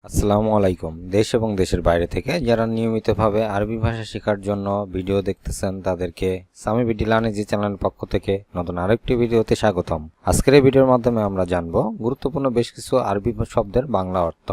আসসালামু আলাইকুম। দেশ এবং দেশের বাইরে থেকে যারা নিয়মিতভাবে আরবি ভাষা শেখার জন্য ভিডিও দেখতেছেন তাদেরকে সামি বিডি লার্নিং চ্যানেলের পক্ষ থেকে নতুন আরেকটি ভিডিওতে স্বাগতম। আজকের এই ভিডিওর মাধ্যমে আমরা জানব গুরুত্বপূর্ণ বেশ কিছু আরবি শব্দের বাংলা অর্থ।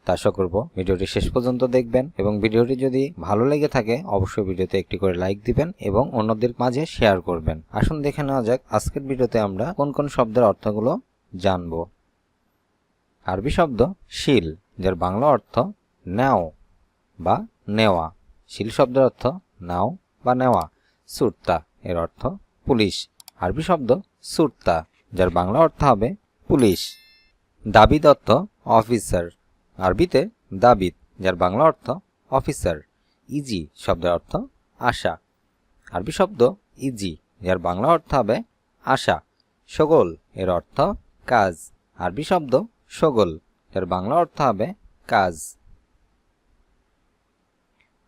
তা আশা করব ভিডিওটি শেষ পর্যন্ত দেখবেন এবং ভিডিওটি যদি ভালো লেগে থাকে অবশ্যই ভিডিওতে একটি করে লাইক দিবেন এবং অন্যদের মাঝে শেয়ার করবেন। আসুন দেখে নেওয়া যাক আজকের ভিডিওতে আমরা কোন কোন শব্দের অর্থগুলো জানব। আরবি শব্দ শিল, যার বাংলা অর্থ নাও বা নেওয়া। শিল শব্দের অর্থ নাও বা নেওয়া। সুরতা এর অর্থ পুলিশ। আরবি শব্দ সুরতা, যার বাংলা অর্থ হবে পুলিশ। দাবিদ অর্থ অফিসার। আরবিতে দাবিদ, যার বাংলা অর্থ অফিসার। ইজি শব্দের অর্থ আশা। আরবি শব্দ ইজি, যার বাংলা অর্থ হবে আশা। শগল এর অর্থ কাজ। আরবি শব্দ শগল, এর বাংলা অর্থ হবে কাজ।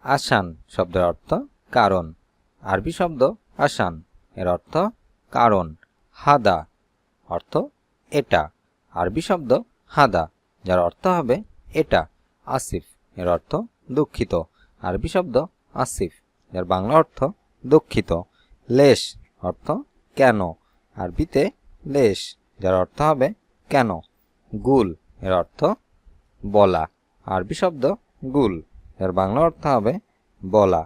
আসান শব্দের অর্থ কারণ। আরবি শব্দ আসান, এর অর্থ কারণ। হাদা অর্থ এটা। আরবি শব্দ হাদা, যার অর্থ হবে এটা। আসিফ এর অর্থ দুঃখিত। আরবি শব্দ আসিফ, যার বাংলা অর্থ দুঃখিত। লেশ অর্থ কেন। আরবিতে লেশ, যার অর্থ হবে কেন। গুল এর অর্থ বলা। আরবি শব্দ গুল, এর বাংলা অর্থ হবে বলা।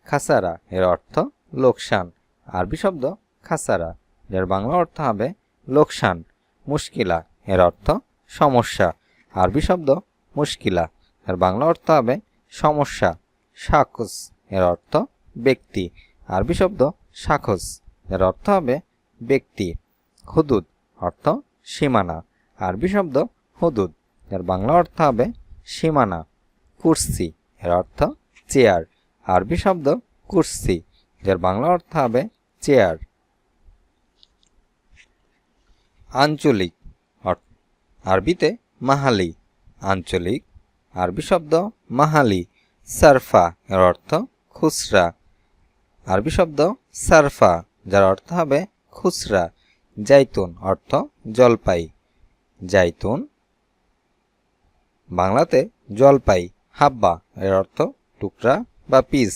খাসারা এর অর্থ লোকসান। আরবি শব্দ খাসারা, যার বাংলা অর্থ হবে লোকসান। মুশকিলা এর অর্থ সমস্যা। আরবি শব্দ মুশকিলা, এর বাংলা অর্থ হবে সমস্যা। শাখস এর অর্থ ব্যক্তি। আরবি শব্দ শাখস, এর অর্থ হবে ব্যক্তি। হুদুদ অর্থ সীমানা। আরবি শব্দ হুদুদ, এর বাংলা অর্থ হবে সীমানা। কুরসি এর অর্থ চেয়ার। আরবি শব্দ কুরসি, যার বাংলা অর্থ হবে চেয়ার। আঞ্চলিক আরবিতে মাহালি। আঞ্চলিক। আরবি শব্দ মাহালি। সারফা এর অর্থ খুচরা। আরবি শব্দ সারফা, যার অর্থ হবে খুচরা। জাইতুন অর্থ জলপাই। জাইতুন বাংলাতে জলপাই। হাব্বা এর অর্থ টুকরা বা পিস।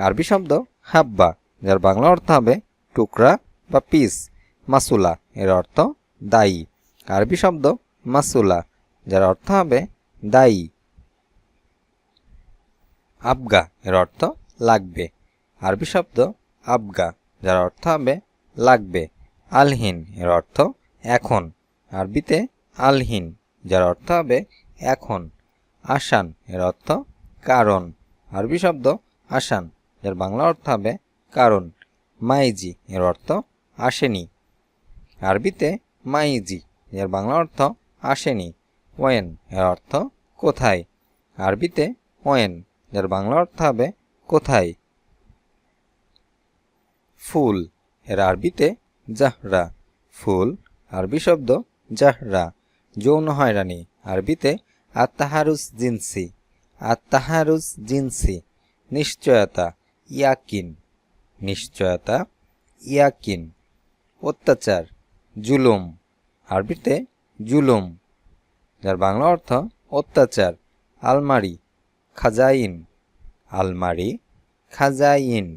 আরবি শব্দ হাব্বা, যার বাংলা অর্থ হবে টুকরা বা পিস। মাসুলা এর অর্থ দায়ী। আরবি শব্দ মাসুলা, যার অর্থ হবে দায়ী। আবগা এর অর্থ লাগবে। আরবি শব্দ আবগা, যার অর্থ হবে লাগবে। আলহিন এর অর্থ এখন। আরবিতে আলহিন, যার অর্থ হবে এখন। আসান এর অর্থ কারণ। আরবি শব্দ আসান, যার বাংলা অর্থ হবে কারণ। মাইজি এর অর্থ আসেনি। আরবিতে মাইজি, এর বাংলা অর্থ আসেনি। ওয়েন এর অর্থ কোথায়। আরবিতে ওয়েন, যার বাংলা অর্থ হবে কোথায়। ফুল এর আরবিতে জাহরা। ফুল আরবি শব্দ জাহরা। যৌন হয়রানি আরবিতে আত্তাহারুস জিনসি। আত্তাহারুস জিনসি। নিশ্চয়তা ইয়াকিন। নিশ্চয়তা ইয়াকিন। অত্যাচার জুলুম। আরবিতে জুলুম, যার বাংলা অর্থ অত্যাচার। আলমারি খাজাইন। আলমারি খাজাইন।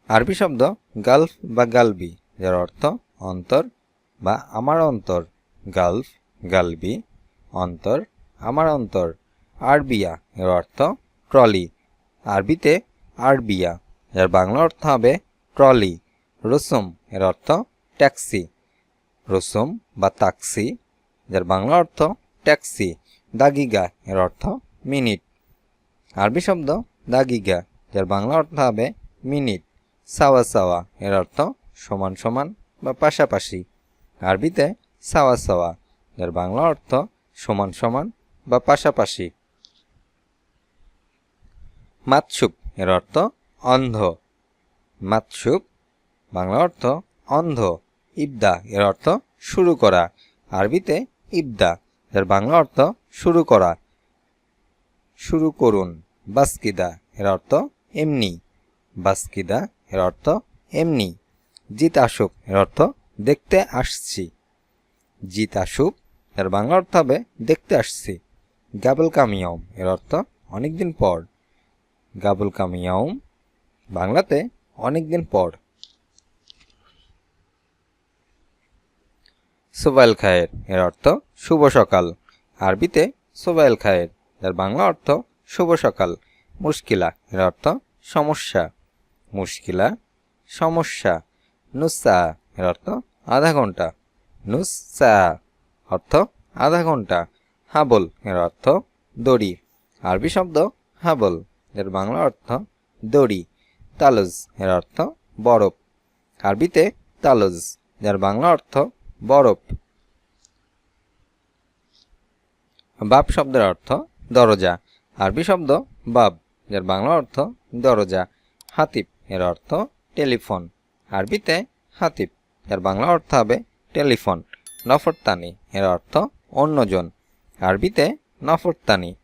আরবি শব্দ গালফ বা গালবি, যার অর্থ অন্তর বা আমার অন্তর। গালফ গালবি অন্তর, আমার অন্তর। আরবিয়া এর অর্থ ট্রলি। আরবিতে আরবিয়া, যার বাংলা অর্থ হবে ট্রলি। রসুম এর অর্থ ট্যাক্সি। রসুম বা তাক্সি, যার বাংলা অর্থ ট্যাক্সি। দাগিগা এর অর্থ মিনিট। আরবি শব্দ দাগিগা, যার বাংলা অর্থ হবে মিনিট। সাওয়া সাওয়া এর অর্থ সমান সমান বা পাশাপাশি। আরবিতে সাওয়া সাওয়া, যার বাংলা অর্থ সমান সমান বা পাশাপাশি। মাতসুক এর অর্থ অন্ধ। মাতসুক বাংলা অর্থ অন্ধ। ইবদা এর অর্থ শুরু করা। আরবিতে ইবদা, যার বাংলা অর্থ শুরু করা। শুরু করুন। বাস্কিদা এর অর্থ এমনি। বাস্কিদা এর অর্থ এমনি। জিত আসুক এর অর্থ দেখতে আসছি। জিত আসুক, এর বাংলা অর্থ হবে দেখতে আসছি। গাবল কামিয়াউম এর অর্থ অনেকদিন পর। গাবল কামিয়াউম বাংলাতে অনেকদিন পর। সুবাইল খায়ের এর অর্থ শুভ সকাল। আরবিতে সুবাইল খায়ের, এর বাংলা অর্থ শুভ সকাল। মুশকিলা এর অর্থ সমস্যা। মুশকিলা সমস্যা। নুসা এর অর্থ আধা ঘন্টা। নুসা অর্থ আধা ঘন্টা। হাবল এর অর্থ দড়ি। আরবি শব্দ হাবল, এর বাংলা অর্থ দড়ি। তালুজ এর অর্থ বরফ। আরবিতে তালুজ, যার বাংলা অর্থ বরফ। বাব শব্দের অর্থ দরজা। আরবি শব্দ বাব, যার বাংলা অর্থ দরজা। হাতিব এর অর্থ টেলিফোন। আরবিতে হাতিব, যার বাংলা অর্থ হবে টেলিফোন। নফরতানি এর অর্থ অন্যজন। আরবিতে নফরতানি,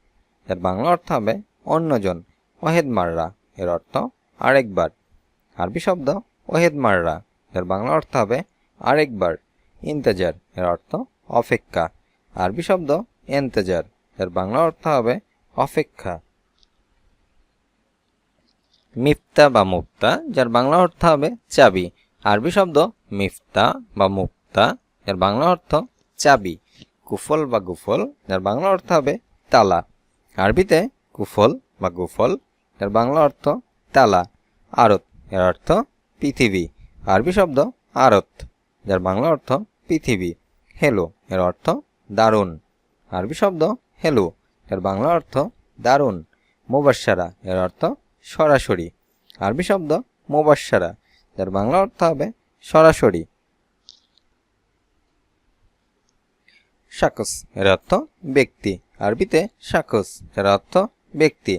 যার বাংলা অর্থ হবে অন্যজন। ওহেদ মাররা এর অর্থ আরেকবার। আরবি শব্দ ওহেদ মাররা, যার বাংলা অর্থ হবে আরেকবার। ইন্তেজার এর অর্থ অপেক্ষা। আরবি শব্দ ইন্তেজার, এর বাংলা অর্থ হবে অপেক্ষা। মিফতা বা মুক্তা, যার বাংলা অর্থ হবে চাবি। আরবি শব্দ মিফতা বা মুক্তা, এর বাংলা অর্থ চাবি। কুফল বা গুফল, যার বাংলা অর্থ হবে তালা। আরবিতে কুফল বা গুফল, এর বাংলা অর্থ তালা। আরত এর অর্থ পৃথিবী। আরবি শব্দ আরত, যার বাংলা অর্থ পৃথিবী। হেলো এর অর্থ দারুণ। আরবি শব্দ হেলো, এর বাংলা অর্থ দারুণ। মুবাশশারা এর অর্থ সরাসরি। আরবি শব্দ মুবাশশারা, যার বাংলা অর্থ হবে সরাসরি। শাকস এর অর্থ ব্যক্তি। আরবিতে শাকস, এর অর্থ ব্যক্তি।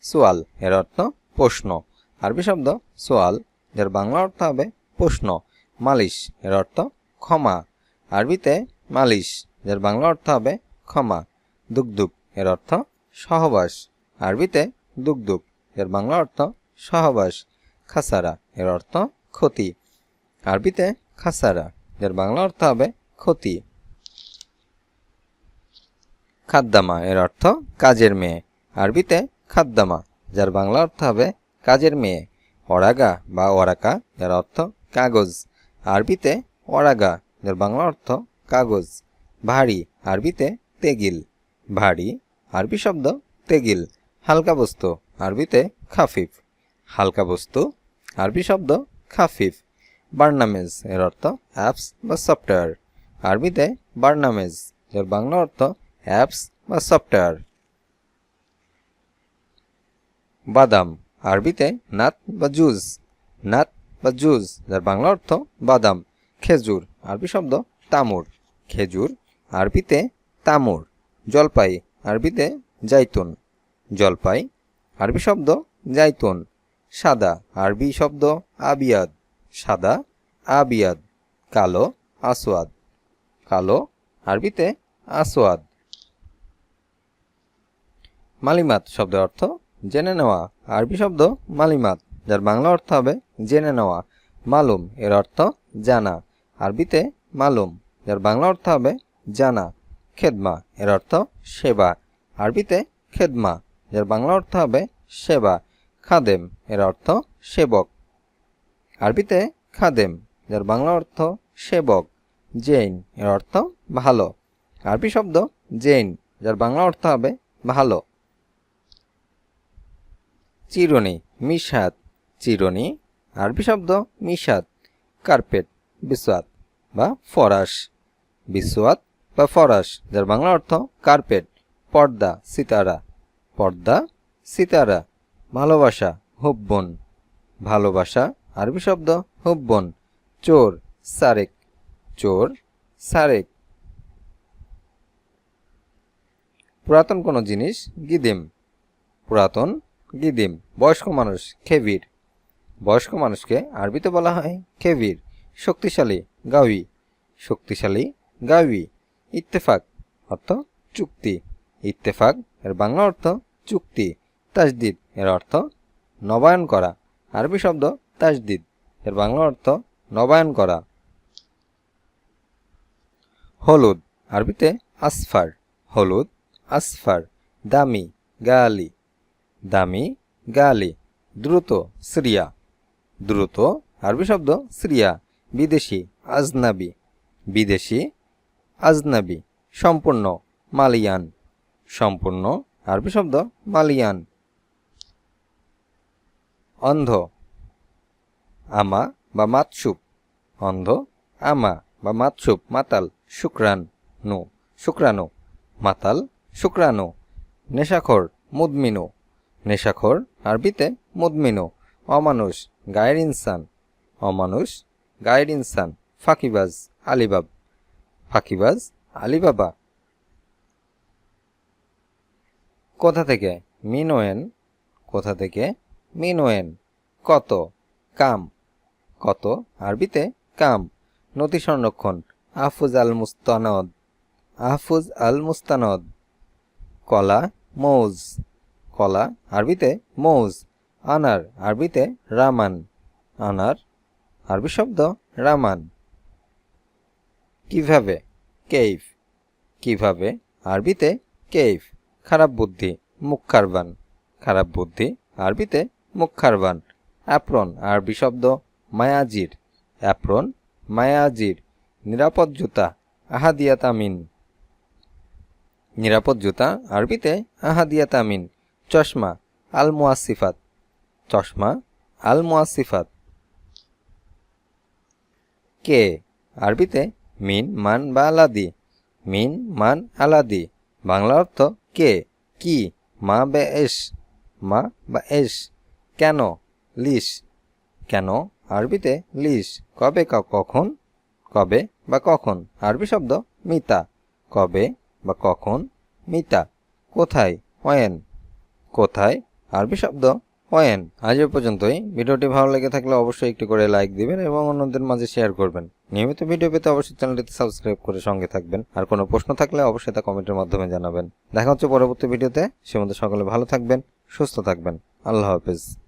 সোয়াল এর অর্থ প্রশ্ন। আরবি শব্দ সোয়াল, যার বাংলা অর্থ হবে প্রশ্ন। মালিশ এর অর্থ ক্ষমা। আরবিতে মালিশ, যার বাংলা অর্থ হবে ক্ষমা। দুগদুগ এর অর্থ সহবাস। আরবিতে দুগদুগ, এর বাংলা অর্থ সহবাস। খাসারা এর অর্থ ক্ষতি। আরবিতে খাসারা, এর বাংলা অর্থ হবে ক্ষতি। খাদ্দামা এর অর্থ কাজের মেয়ে। আরবিতে খাদ্দামা, যার বাংলা অর্থ হবে কাজের মেয়ে। অরাগা বা ওরাকা, যার অর্থ কাগজ। আরবিতে অরাগা, যার বাংলা অর্থ কাগজ। ভারী, আরবিতে তেগিল। ভারী, আরবি শব্দ তেগিল। হালকা বস্তু, আরবিতে খাফিফ। হালকা বস্তু, আরবি শব্দ খাফিফ। বার্নামেজ এর অর্থ অ্যাপস বা সফটওয়্যার। আরবিতে বার্নামেজ, যার বাংলা অর্থ অ্যাপস বা সফটওয়্যার। বাদাম, আরবিতে নাত বা জুজ। নাত বা জুজ, যার বাংলা অর্থ বাদাম। খেজুর, আরবি শব্দ তামুর। খেজুর, আরবিতে তামুর। জলপাই, আরবিতে জাইতুন। জলপাই, আরবি শব্দ জাইতুন। সাদা, আরবি শব্দ আবিয়াদ। সাদা, আবিয়াদ। কালো, আসওয়াদ। কালো, আরবিতে আসওয়াদ। মালিমাত শব্দের অর্থ জেনে নেওয়া। আরবি শব্দ মালিমাত, যার বাংলা অর্থ হবে জেনে নেওয়া। মালুম এর অর্থ জানা। আরবিতে মালুম, যার বাংলা অর্থ হবে জানা। খেদমা এর অর্থ সেবা। আরবিতে খেদমা, যার বাংলা অর্থ হবে সেবা। খাদেম এর অর্থ সেবক। আরবিতে খাদেম, যার বাংলা অর্থ সেবক। জৈন এর অর্থ ভালো। আরবি শব্দ জৈন, যার বাংলা অর্থ হবে ভালো। চিরুনি, মিশাত। চিরুনি, আরবি শব্দ মিশাত। কার্পেট, বিসওয়াত বা ফরাশ। বিসওয়াত বা ফরাশ, যার বাংলা অর্থ কার্পেট। পর্দা, সিতারা। পর্দা, সিতারা। ভালোবাসা, হুব্বন। ভালোবাসা, আরবি শব্দ হুব্বন। চোর, সারেক। চোর, সারেক। পুরাতন কোনো জিনিস, গিদিম। পুরাতন, গিদিম। বয়স্ক মানুষ, খেবির। বয়স্ক মানুষকে আরবিতে বলা হয় খেবির। শক্তিশালী, গাউই। শক্তিশালী, গাউই। ইত্তেফাক অর্থ চুক্তি। ইত্তেফাক, এর বাংলা অর্থ চুক্তি। তাজদিদ এর অর্থ নবায়ন করা। আরবি শব্দ তাজদিদ, এর বাংলা অর্থ নবায়ন করা। হলুদ আরবিতে আসফার, হলুদ আসফার। দামি গালি, দামি গালি। দ্রুত সিরিয়া, দ্রুত আরবি শব্দ সিরিয়া। বিদেশি আজনাবি, বিদেশি আজনাবি। সম্পূর্ণ মালিয়ান, সম্পূর্ণ আরবি শব্দ মালিয়ান। অন্ধ আমা বা মাতসুপ, অন্ধ আমা বা মাতসুপ। মাতাল শুক্রাণু, শুক্রাণু। মাতাল শুক্রাণু। নেশাখোর মুদমিনু, নেশাখোর আরবিতে মুদমিনু। অমানুষ গায়ের ইনসান, অমানুষ গায়ের ইনসান। ফাঁকিবাজ আলিবাব, ফাঁকিবাজ আলিবাবা। কোথা থেকে মিনোয়েন, কোথা থেকে মিনোয়েন। কত কাম, কত আরবিতে কাম। নথি সংরক্ষণ আহফুজ আল মুস্তানদ, আহফুজ আল মুস্তানদ। কলা মৌজ, কলা আরবিতে মৌজ। আনার আরবিতে রামান, আনার আরবি শব্দ রামান। কিভাবে কেইফ, কিভাবে আরবিতে কেইফ। খারাপ বুদ্ধি মুক্কারবান, খারাপ বুদ্ধি আরবিতে মুক্কারবান। অ্যাপ্রন আরবি শব্দ মায়াজির, অ্যাপ্রন মায়াজির। নিরাপদ জুতা আহাদিয়াত আমিন, নিরাপদ জুতা আরবিতে আহাদিয়াত আমিন। চশমা আল মুয়াসিফাত, চশমা আল মুয়াসিফাত। কে আরবিতে মিন মান বা আলাদি, মিন মান আলাদি। বাংলা অর্থ কে কি। মা বা এস, মা বা এস। কেন লিস, কেন আরবিতে লিস। কবে কখন, কবে বা কখন আরবি শব্দ মিতা, কবে বা কখন মিতা। কোথায় ওয়েন, কোথায় আরবি শব্দ ওয়েন। আজ এ পর্যন্তই। ভিডিওটি ভালো লেগে থাকলে অবশ্যই একটি করে লাইক দিবেন এবং অন্যদের মাঝে শেয়ার করবেন। নিয়মিত ভিডিও পেতে অবশ্যই চ্যানেলটিতে সাবস্ক্রাইব করে সঙ্গে থাকবেন। আর কোনো প্রশ্ন থাকলে অবশ্যই তা কমেন্টের মাধ্যমে জানাবেন। দেখা হচ্ছে পরবর্তী ভিডিওতে। সে মধ্যে সকলে ভালো থাকবেন, সুস্থ থাকবেন। আল্লাহ হাফেজ।